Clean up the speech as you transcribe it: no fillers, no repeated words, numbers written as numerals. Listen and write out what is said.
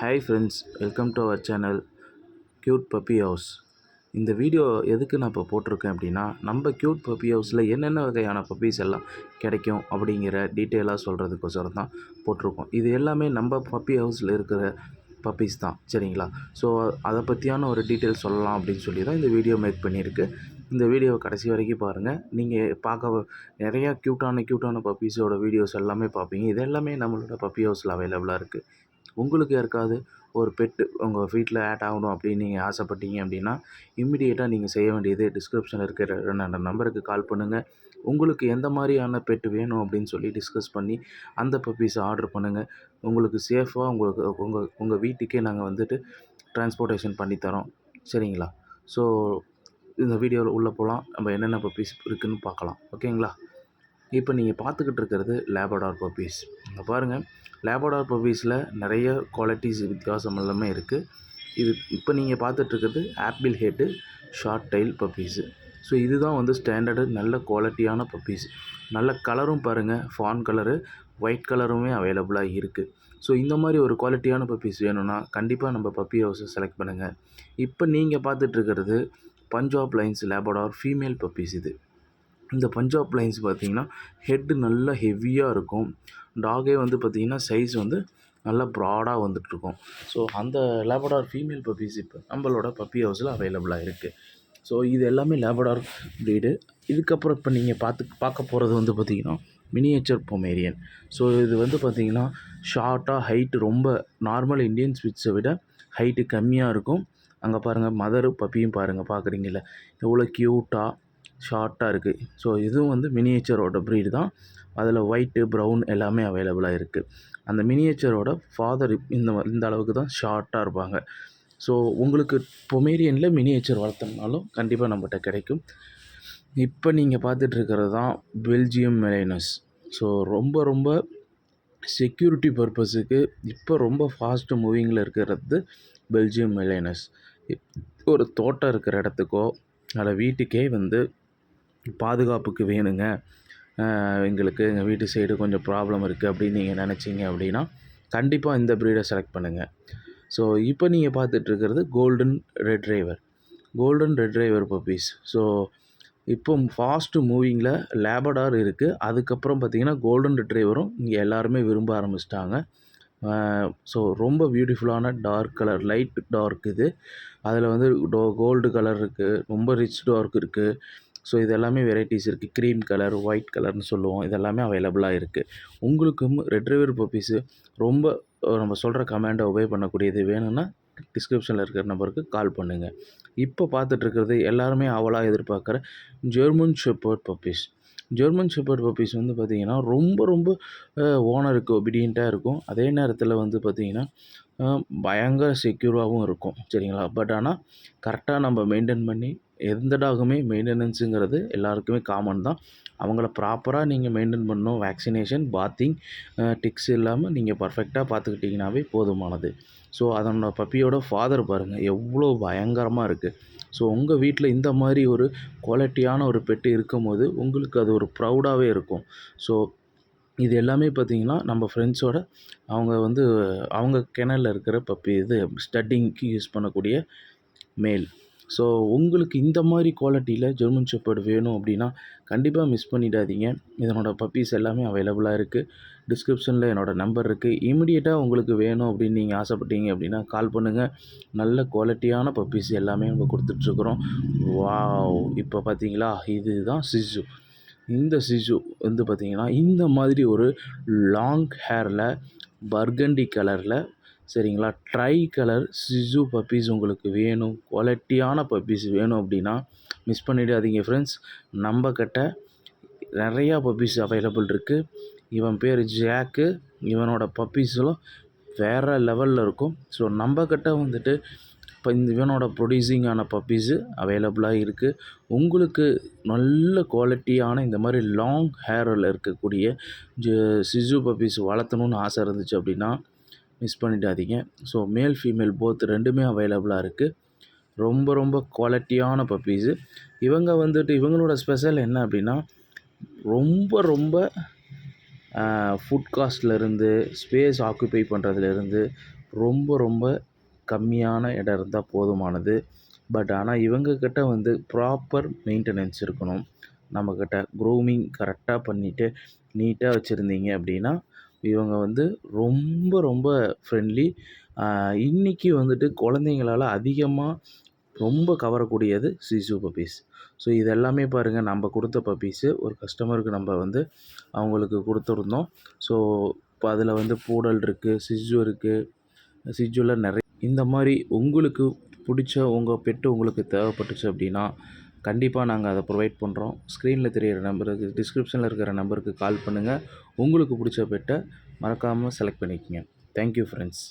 Hi friends, welcome to our channel cute puppy house. இந்த video எதுக்கு நான் இப்போ போட்டிருக்கேன் அப்படின்னா, நம்ம க்யூட் பப்பி ஹவுஸில் என்னென்ன வகையான பப்பீஸ் எல்லாம் கிடைக்கும் அப்படிங்கிற டீட்டெயிலாக சொல்கிறதுக்கோசரம் தான் போட்டிருக்கோம். இது எல்லாமே நம்ம பப்பி ஹவுஸில் இருக்கிற பப்பீஸ் தான், சரிங்களா? ஸோ அதை பற்றியான ஒரு டீட்டெயில் சொல்லலாம் அப்படின்னு சொல்லி தான் இந்த வீடியோ மேக் பண்ணியிருக்கு. இந்த வீடியோவை கடைசி வரைக்கும் பாருங்கள். நீங்கள் பார்க்க நிறையா க்யூட்டான பப்பீஸோட வீடியோஸ் எல்லாமே பார்ப்பீங்க. இது எல்லாமே நம்மளோட பப்பி ஹவுஸில் அவைலபிளாக இருக்குது. உங்களுக்கு யாருக்காவது ஒரு பெட்டு உங்கள் வீட்டில் ஆட் ஆகணும் அப்படின்னு நீங்கள் ஆசைப்பட்டீங்க அப்படின்னா, இம்மிடியேட்டாக நீங்கள் செய்ய வேண்டியது டிஸ்கிரிப்ஷனில் இருக்கிற அந்த நம்பருக்கு கால் பண்ணுங்கள். உங்களுக்கு எந்த மாதிரியான பெட் வேணும் அப்படின்னு சொல்லி டிஸ்கஸ் பண்ணி அந்த பப்பீஸை ஆர்டர் பண்ணுங்கள். உங்களுக்கு சேஃபாக உங்களுக்கு உங்கள் வீட்டுக்கே நாங்கள் வந்துட்டு ட்ரான்ஸ்போர்ட்டேஷன் பண்ணித்தரோம், சரிங்களா? ஸோ இந்த வீடியோவில் உள்ளே போகலாம். நம்ம என்னென்ன பப்பீஸ் இருக்குதுன்னு பார்க்கலாம், ஓகேங்களா? இப்போ நீங்கள் பார்த்துக்கிட்டு இருக்கிறது லேபடார் பப்பீஸ். இங்கே பாருங்கள், லேபடார் பப்பீஸில் நிறைய குவாலிட்டிஸ் வித்தியாசம் எல்லாமே இருக்குது. இது இப்போ நீங்கள் பார்த்துட்ருக்கிறது apple head short tail puppies. So இதுதான் வந்து ஸ்டாண்டர்டு நல்ல குவாலிட்டியான பப்பீஸ். நல்ல கலரும் பாருங்கள், ஃபான் கலரு, ஒயிட் கலருமே அவைலபிளாக இருக்குது. ஸோ இந்த மாதிரி ஒரு குவாலிட்டியான பப்பீஸ் வேணும்னா கண்டிப்பாக நம்ம பப்பி ஹவுஸை செலக்ட் பண்ணுங்கள். இப்போ நீங்கள் பார்த்துட்ருக்கிறது Punjab lines Labrador female puppies. இந்த பஞ்சாப் லைன்ஸ் பார்த்திங்கன்னா ஹெட்டு நல்லா ஹெவியாக இருக்கும். டாகே வந்து பார்த்திங்கன்னா சைஸ் வந்து நல்லா ப்ராடாக வந்துட்டுருக்கும். ஸோ அந்த லேபடார் ஃபீமேல் பப்பீஸ் இப்போ நம்மளோட பப்பி ஹவுஸில் அவைலபிளாக இருக்குது. ஸோ இது எல்லாமே லேபடார் ப்ரீடு. இதுக்கப்புறம் இப்போ நீங்கள் பார்க்க போகிறது வந்து பார்த்திங்கன்னா மினியேச்சர் பொமேரியன். ஸோ இது வந்து பார்த்திங்கன்னா ஷார்ட்டாக ஹைட்டு ரொம்ப நார்மல் இண்டியன் ஸ்பிட்ஸை விட ஹைட்டு கம்மியாக இருக்கும். அங்கே பாருங்கள், மதரு பப்பியும் பாருங்கள், பார்க்குறீங்கள எவ்வளோ க்யூட்டாக ஷார்ட்டாக இருக்குது. ஸோ இதுவும் வந்து மினியேச்சரோட ப்ரீடு தான். அதில் ஒயிட்டு, ப்ரௌன் எல்லாமே அவைலபிளாக இருக்குது. அந்த மினியேச்சரோட ஃபாதர் இந்த அளவுக்கு தான் ஷார்ட்டாக இருப்பாங்க. ஸோ உங்களுக்கு பொமேரியனில் மினியேச்சர் வளர்த்தனாலும் கண்டிப்பாக நம்மகிட்ட கிடைக்கும். இப்போ நீங்கள் பார்த்துட்ருக்கிறது தான் பெல்ஜியம் மெலைனஸ். ஸோ ரொம்ப செக்யூரிட்டி பர்பஸுக்கு இப்போ ரொம்ப ஃபாஸ்ட்டு மூவிங்கில் இருக்கிறது பெல்ஜியம் மெலைனஸ். ஒரு தோட்டம் இருக்கிற இடத்துக்கோ அல்ல வீட்டுக்கே வந்து பாதுகாப்புக்கு வேணுங்க, எங்களுக்கு எங்கள் வீட்டு சைடு கொஞ்சம் ப்ராப்ளம் இருக்குது அப்படின்னு நீங்கள் நினச்சிங்க அப்படின்னா கண்டிப்பாக இந்த ப்ரீடை செலக்ட் பண்ணுங்கள். ஸோ இப்போ நீங்கள் பார்த்துட்ருக்கிறது கோல்டன் ரெட்ரைவர் பப்பீஸ். ஸோ இப்போ ஃபாஸ்ட்டு மூவிங்கில் லேபடார் இருக்குது. அதுக்கப்புறம் பார்த்திங்கன்னா கோல்டன் ரெட்ரைவரும் இங்கே எல்லாருமே விரும்ப ஆரம்பிச்சிட்டாங்க. ஸோ ரொம்ப பியூட்டிஃபுல்லான டார்க் கலர், லைட் டார்க் இது. அதில் வந்து கோல்டு கலர் இருக்குது, ரொம்ப ரிச் டார்க் இருக்குது. ஸோ இது எல்லாமே வெரைட்டிஸ் இருக்குது. க்ரீம் கலர், ஒயிட் கலர்னு சொல்லுவோம், இதெல்லாமே அவைலபிளாக இருக்குது. உங்களுக்கும் ரெட்ரைவர் பப்பீஸு ரொம்ப நம்ம சொல்கிற கமாண்டை ஒபே பண்ணக்கூடியது வேணும்னா டிஸ்கிரிப்ஷனில் இருக்கிற நம்பருக்கு கால் பண்ணுங்கள். இப்போ பார்த்துட்ருக்கிறது எல்லாருமே ஆவலாக எதிர்பார்க்குற ஜெர்மன் ஷெப்பர்ட் பப்பீஸ் வந்து பார்த்திங்கன்னா ரொம்ப ஓனருக்கு ஒபீடியண்ட்டாக இருக்கும். அதே நேரத்தில் வந்து பார்த்திங்கன்னா பயங்கர செக்யூராகவும் இருக்கும், சரிங்களா? பட் ஆனால் கரெக்டாக நம்ம மெயின்டைன் பண்ணி, எந்த டாகுமே மெயின்டெனன்ஸுங்கிறது எல்லாருக்குமே காமன் தான். அவங்கள ப்ராப்பராக நீங்கள் மெயின்டைன் பண்ணணும். வேக்சினேஷன், பாத்திங், டிக்ஸ் இல்லாமல் நீங்கள் பர்ஃபெக்டாக பார்த்துக்கிட்டிங்கனாவே போதுமானது. ஸோ அதனோட பப்பியோட ஃபாதர் பாருங்கள் எவ்வளோ பயங்கரமாக இருக்குது. ஸோ உங்கள் வீட்டில் இந்த மாதிரி ஒரு குவாலிட்டியான ஒரு பெட்டு இருக்கும்போது உங்களுக்கு அது ஒரு ப்ரௌடாகவே இருக்கும். ஸோ இது எல்லாமே பார்த்திங்கன்னா நம்ம ஃப்ரெண்ட்ஸோட அவங்க கிணலில் இருக்கிற பப்பி, இது ஸ்டட்டிங்க்கு யூஸ் பண்ணக்கூடிய மேல். ஸோ உங்களுக்கு இந்த மாதிரி குவாலிட்டியில் ஜெர்மன் ஷெப்பர்ட் வேணும் அப்படின்னா கண்டிப்பாக மிஸ் பண்ணிடாதீங்க. இதனோட பப்பீஸ் எல்லாமே அவைலபிளாக இருக்குது. டிஸ்கிரிப்ஷனில் என்னோடய நம்பர் இருக்குது. இமிடியேட்டாக உங்களுக்கு வேணும் அப்படின்னு நீங்கள் ஆசைப்பட்டீங்க அப்படின்னா கால் பண்ணுங்கள். நல்ல குவாலிட்டியான பப்பீஸ் எல்லாமே நம்ம கொடுத்துட்ருக்குறோம். வாவ்! இப்போ பார்த்தீங்களா, இதுதான் சிசு. இந்த சிசு வந்து பார்த்திங்கன்னா இந்த மாதிரி ஒரு லாங் ஹேரில் பர்கண்டி கலரில், சரிங்களா, ட்ரை கலர் சிசு பப்பீஸ் உங்களுக்கு வேணும், குவாலிட்டியான பப்பீஸ் வேணும் அப்படின்னா மிஸ் பண்ணிடாதீங்க ஃப்ரெண்ட்ஸ். நம்மக்கிட்ட நிறையா பப்பீஸ் அவைலபிள் இருக்குது. இவன் பேர் ஜாக்கு. இவனோட பப்பீஸ்லாம் வேறு லெவலில் இருக்கும். ஸோ நம்மக்கிட்ட வந்துட்டு இப்போ இவனோட ப்ரொடியூசிங்கான பப்பீஸு அவைலபிளாக இருக்குது. உங்களுக்கு நல்ல குவாலிட்டியான இந்த மாதிரி லாங் ஹேரில் இருக்கக்கூடிய சிசு பப்பீஸ் வளர்த்தணுன்னு ஆசை இருந்துச்சு அப்படின்னா மிஸ் பண்ணிடாதீங்க. ஸோ மேல் ஃபீமேல் போத் ரெண்டுமே அவைலபிளாக இருக்குது. ரொம்ப குவாலிட்டியான பப்பீஸு. இவங்க வந்துட்டு இவங்களோட ஸ்பெஷல் என்ன அப்படின்னா ரொம்ப ஃபுட் காஸ்ட்லேருந்து, ஸ்பேஸ் ஆக்குப்பை பண்ணுறதுலேருந்து, ரொம்ப ரொம்ப கம்மியான இடம் இருந்தால் போதுமானது. பட் ஆனால் இவங்கக்கிட்ட வந்து ப்ராப்பர் மெயின்டெனன்ஸ் இருக்கணும். நம்மக்கிட்ட க்ரூமிங் கரெக்டாக பண்ணிவிட்டு நீட்டாக வச்சுருந்தீங்க அப்படின்னா, இவங்க வந்து ரொம்ப ரொம்ப ஃப்ரெண்ட்லி. இன்றைக்கி வந்துட்டு குழந்தைங்களால அதிகமாக ரொம்ப கவரக்கூடியது சிசு பப்பீஸ். ஸோ இது எல்லாமே பாருங்கள், நம்ம கொடுத்த பப்பீஸு ஒரு கஸ்டமருக்கு நம்ம வந்து அவங்களுக்கு கொடுத்துருந்தோம். ஸோ இப்போ அதில் வந்து பூடல் இருக்குது, சிட்ஜு இருக்குது. சிட்ஜுவில் நிறைய இந்த மாதிரி உங்களுக்கு பிடிச்ச உங்கள் பெட்டு உங்களுக்கு தேவைப்பட்டுச்சு அப்படின்னா கண்டிப்பாக நாங்கள் அதை ப்ரொவைட் பண்ணுறோம். ஸ்க்ரீனில் தெரியிற நம்பருக்கு, டிஸ்கிரிப்ஷனில் இருக்கிற நம்பருக்கு கால் பண்ணுங்கள். உங்களுக்கு பிடிச்ச பெட்டை மறக்காமல் செலக்ட் பண்ணிக்கங்க. Thank you friends.